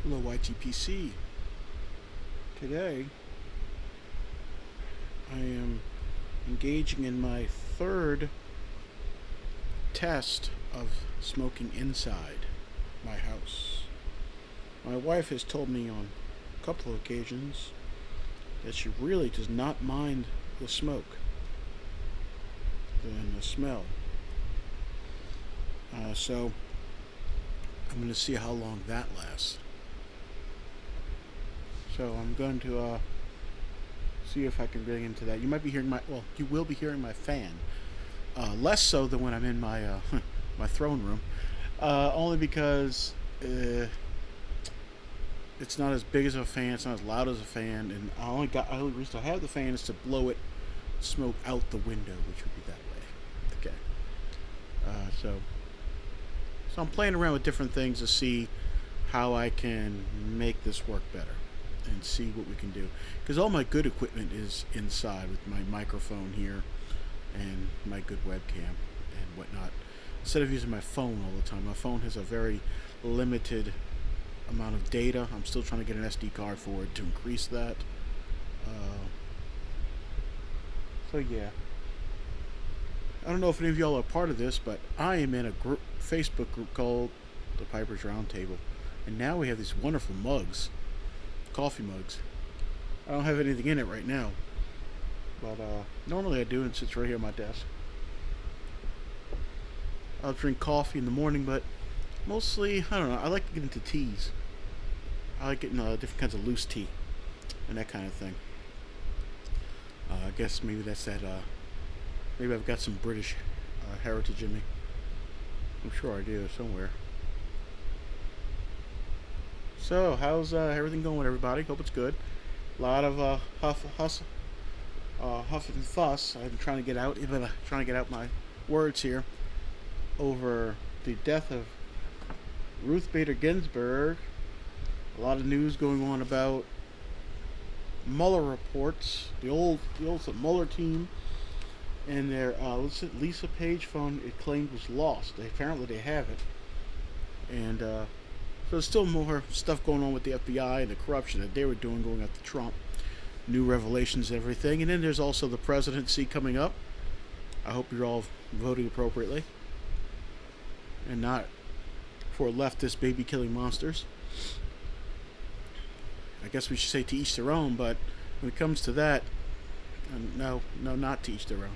Hello YTPC. Today I am engaging in my third test of smoking inside my house. My wife has told me on a couple of occasions that she really does not mind the smoke and the smell. So I'm going to see how long that lasts. So I'm going to see if I can bring into that. You might be hearing you will be hearing my fan. Less so than when I'm in my my throne room. Only because it's not as big as a fan, it's not as loud as a fan, and the only reason I have the fan is to blow smoke out the window, which would be that way. Okay. So I'm playing around with different things to see how I can make this work better and see what we can do. Because all my good equipment is inside with my microphone here and my good webcam and whatnot. Instead of using my phone all the time, my phone has a very limited amount of data. I'm still trying to get an SD card for it to increase that. So yeah. I don't know if any of y'all are part of this, but I am in a Facebook group called the Piper's Roundtable. And now we have these wonderful mugs. Coffee mugs. I don't have anything in it right now. But normally I do, and it sits right here on my desk. I'll drink coffee in the morning, but mostly, I don't know, I like to get into teas. I like getting different kinds of loose tea and that kind of thing. I guess maybe that's that, maybe I've got some British heritage in me. I'm sure I do, somewhere. So, how's everything going, everybody? Hope it's good. A lot of huff and fuss. I'm trying to get out my words here over the death of Ruth Bader Ginsburg. A lot of news going on about Mueller reports. The old Mueller team and their Lisa Page phone, it claimed was lost. Apparently they have it, and so there's still more stuff going on with the FBI and the corruption that they were doing going after Trump. New revelations and everything. And then there's also the presidency coming up. I hope you're all voting appropriately and not for leftist baby-killing monsters. I guess we should say to each their own, but when it comes to that, no, not to each their own.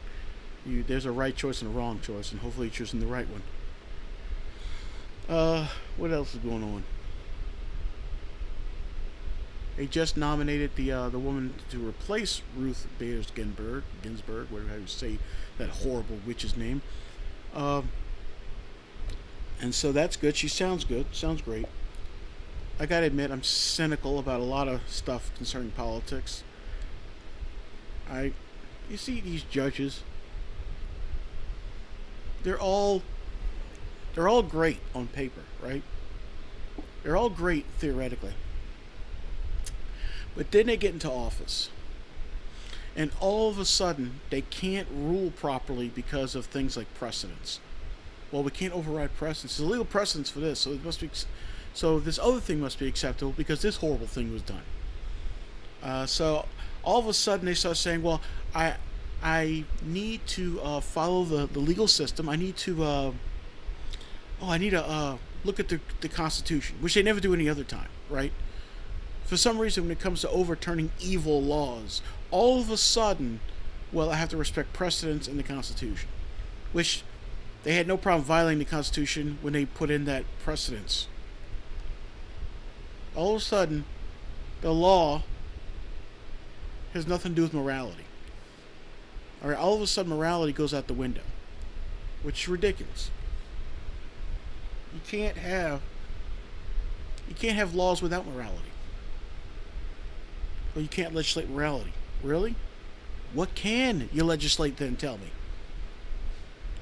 There's a right choice and a wrong choice, and hopefully you're choosing the right one. What else is going on? They just nominated the woman to replace Ruth Bader Ginsburg, whatever you say that horrible witch's name. And so that's good. She sounds good. Sounds great. I gotta admit, I'm cynical about a lot of stuff concerning politics. You see these judges. They're all great on paper, right? They're all great theoretically. But then they get into office. And all of a sudden, they can't rule properly because of things like precedents. Well, we can't override precedents. There's legal precedents for this, so this other thing must be acceptable because this horrible thing was done. So all of a sudden they start saying, well, I need to follow the legal system. I need to look at the Constitution, which they never do any other time, right? For some reason, when it comes to overturning evil laws, all of a sudden, well, I have to respect precedents in the Constitution, which they had no problem violating the Constitution when they put in that precedence. All of a sudden, the law has nothing to do with morality. All right, all of a sudden, morality goes out the window, which is ridiculous. You can't have laws without morality. Well, you can't legislate morality. Really? What can you legislate then? Tell me.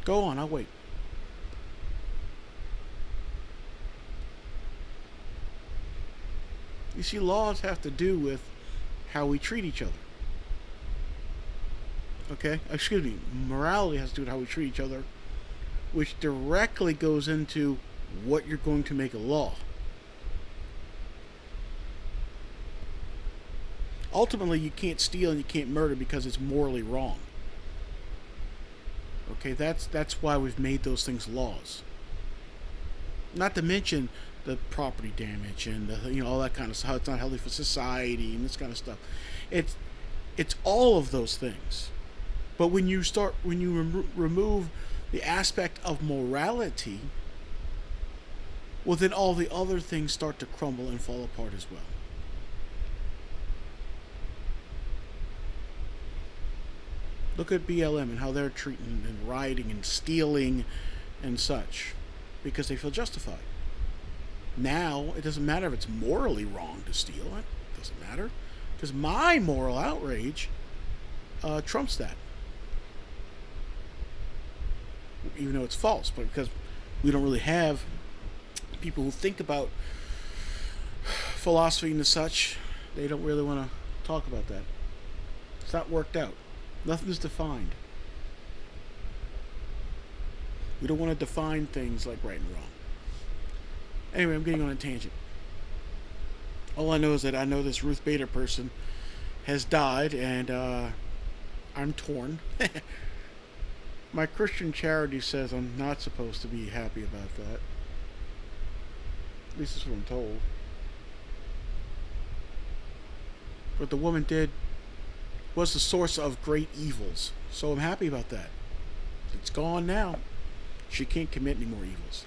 Go on, I'll wait. You see, laws have to do with how we treat each other. Okay? Excuse me. Morality has to do with how we treat each other, which directly goes into what you're going to make a law. Ultimately, you can't steal and you can't murder because it's morally wrong. Okay, that's why we've made those things laws. Not to mention the property damage and all that kind of stuff. How it's not healthy for society and this kind of stuff. It's it's all of those things. But when you remove the aspect of morality, well, then all the other things start to crumble and fall apart as well. Look at BLM and how they're treating and rioting and stealing and such because they feel justified. Now, it doesn't matter if it's morally wrong to steal. It doesn't matter because my moral outrage trumps that, even though it's false. But because we don't really have people who think about philosophy and such, they don't really want to talk about that. It's not worked out. Nothing's defined. We don't want to define things like right and wrong. Anyway, I'm getting on a tangent. All I know is that I know this Ruth Bader person has died, and I'm torn. My Christian charity says I'm not supposed to be happy about that. At least that's what I'm told. What the woman did was the source of great evils. So I'm happy about that. It's gone now. She can't commit any more evils.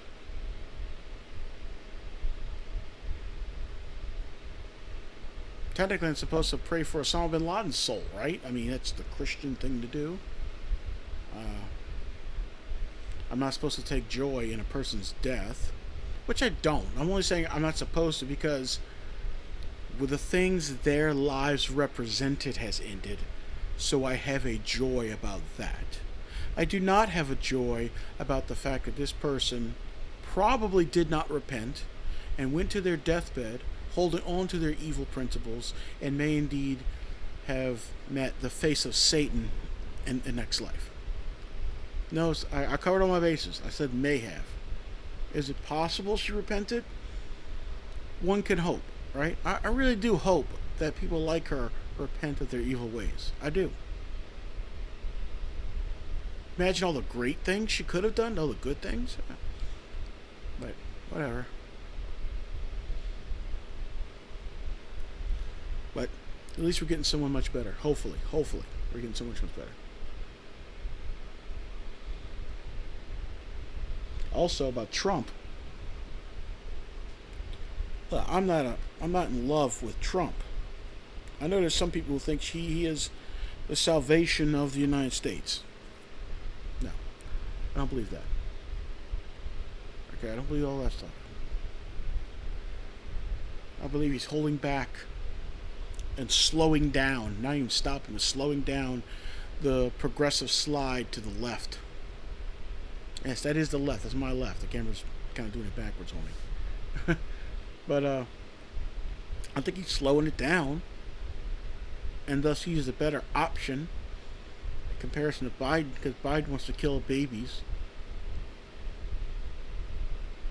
Technically, I'm supposed to pray for Osama bin Laden's soul, right? I mean, that's the Christian thing to do. I'm not supposed to take joy in a person's death, which I don't. I'm only saying I'm not supposed to because with the things their lives represented has ended, so I have a joy about that. I do not have a joy about the fact that this person probably did not repent and went to their deathbed holding on to their evil principles and may indeed have met the face of Satan in the next life. No, I covered all my bases. I said may have. Is it possible she repented? One can hope. Right? I really do hope that people like her repent of their evil ways. I do. Imagine all the great things she could have done, all the good things. But whatever. But at least we're getting someone much better. Hopefully we're getting someone much better. Also about Trump. I'm not in love with Trump. I know there's some people who think he is the salvation of the United States. No, I don't believe that. Okay, I don't believe all that stuff. I believe he's holding back and slowing down, not even stopping, but slowing down the progressive slide to the left. Yes, that is the left. That's my left. The camera's kind of doing it backwards on me. But I think he's slowing it down, and thus he's a better option in comparison to Biden, because Biden wants to kill babies.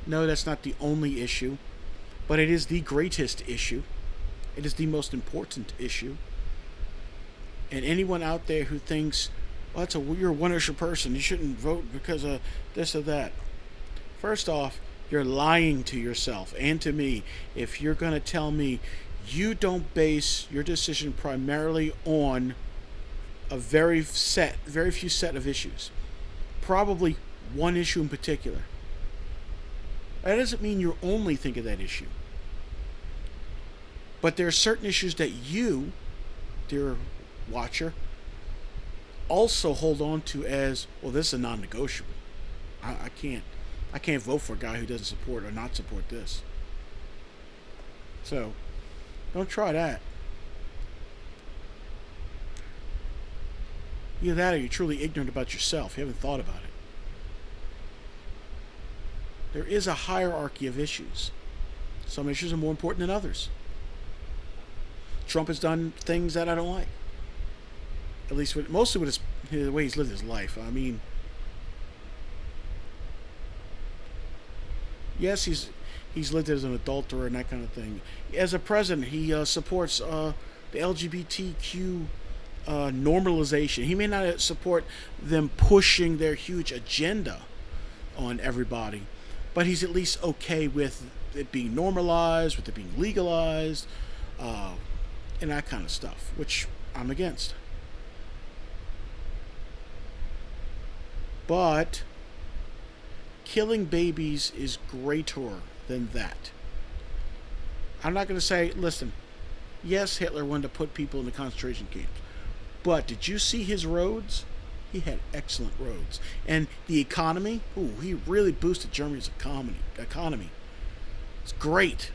No, that's not the only issue, but it is the greatest issue. It is the most important issue. And anyone out there who thinks, well, you're a one-issue person, you shouldn't vote because of this or that. First off, you're lying to yourself and to me if you're going to tell me you don't base your decision primarily on a very few set of issues. Probably one issue in particular. That doesn't mean you only think of that issue. But there are certain issues that you, dear watcher, also hold on to as, well, this is a non-negotiable. I can't vote for a guy who doesn't support or not support this. So, don't try that. Either that or you're truly ignorant about yourself. You haven't thought about it. There is a hierarchy of issues. Some issues are more important than others. Trump has done things that I don't like. At least mostly with the way he's lived his life. I mean, yes, he's lived as an adulterer and that kind of thing. As a president, he supports the the LGBTQ normalization. He may not support them pushing their huge agenda on everybody, but he's at least okay with it being normalized, with it being legalized, and that kind of stuff, which I'm against. But killing babies is greater than that. I'm not going to say, listen, yes, Hitler wanted to put people in the concentration camps, but did you see his roads? He had excellent roads. And the economy, ooh, he really boosted Germany's economy. It's great.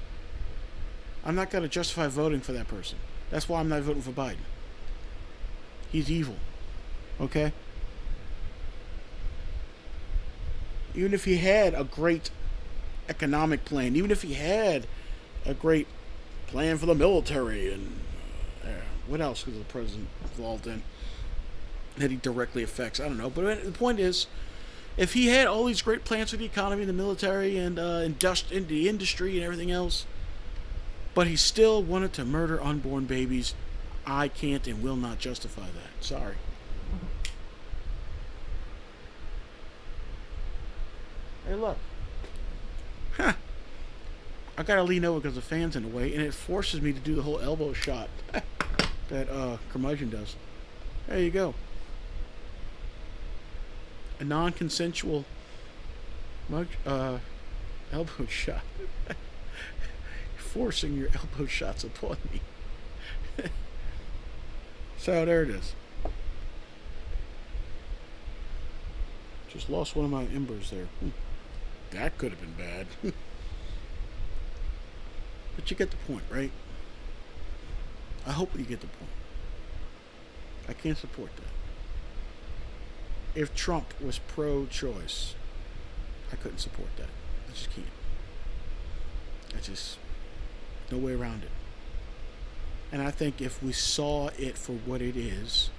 I'm not going to justify voting for that person. That's why I'm not voting for Biden. He's evil. Okay? Even if he had a great economic plan, even if he had a great plan for the military and what else was the president involved in that he directly affects? I don't know. But the point is, if he had all these great plans for the economy, the military, and the industry and everything else, but he still wanted to murder unborn babies, I can't and will not justify that. Sorry. Hey, look. Huh. I gotta lean over because the fan's in the way, and it forces me to do the whole elbow shot that curmudgeon does. There you go. A non-consensual elbow shot. Forcing your elbow shots upon me. So there it is. Just lost one of my embers there. That could have been bad. But you get the point, right? I hope you get the point. I can't support that. If Trump was pro-choice, I couldn't support that. I just can't. No way around it. And I think if we saw it for what it is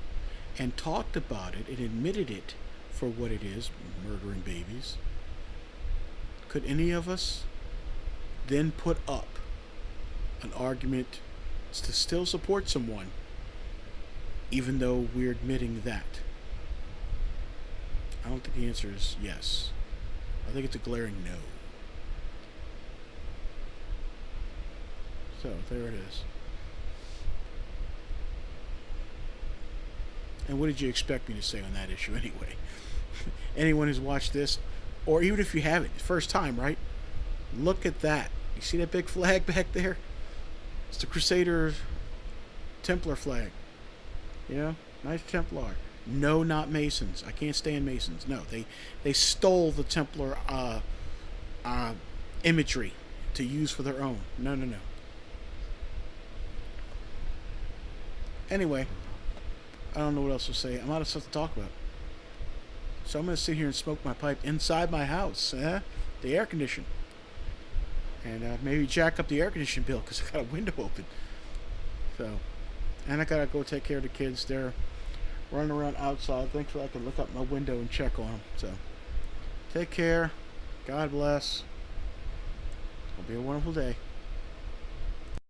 and talked about it and admitted it for what it is, murdering babies, could any of us then put up an argument to still support someone even though we're admitting that? I don't think the answer is yes. I think it's a glaring no. So, there it is. And what did you expect me to say on that issue anyway? Anyone who's watched this, or even if you haven't, first time, right? Look at that. You see that big flag back there? It's the Crusader Templar flag. You know? Nice Templar. No, not Masons. I can't stand Masons. No, they stole the Templar imagery to use for their own. No. Anyway, I don't know what else to say. I'm out of stuff to talk about. So I'm going to sit here and smoke my pipe inside my house. The air condition. And maybe jack up the air conditioning bill because I got a window open. So, and I got to go take care of the kids. They're running around outside. Thankfully I can look up my window and check on them. So, take care. God bless. It'll be a wonderful day.